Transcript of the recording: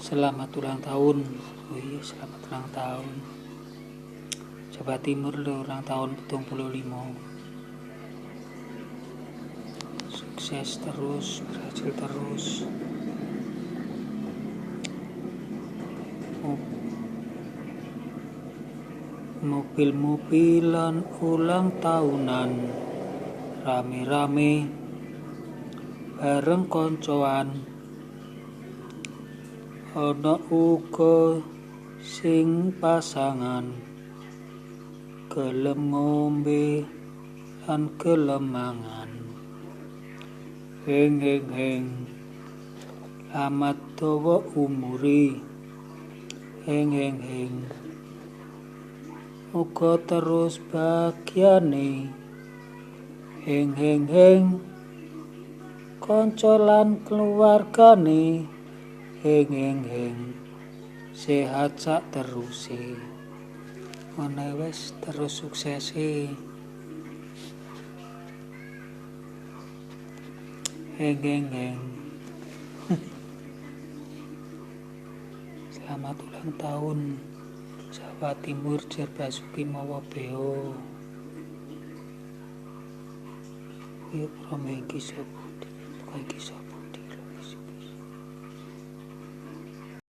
Selamat ulang tahun. Oh iya, selamat ulang tahun. Jawa Timur lo ulang tahun 75. Sukses terus, berhasil terus. Mobil-mobilan ulang tahunan, rame-rame bareng koncoan. Ana uga sing pasangan, gelem ngombe lan gelem mangan. Heng heng heng, selamat dawa umuri. Heng heng heng, muga terus bahagiane. Heng heng heng, kanca lan keluargane. Heng heng heng, sehat sak teruse. Ngono wis terus suksese. Heng heng heng. Selamat ulang tahun Jawa Timur Jer Basuki Mawa Beo. Yo promo iki sapa?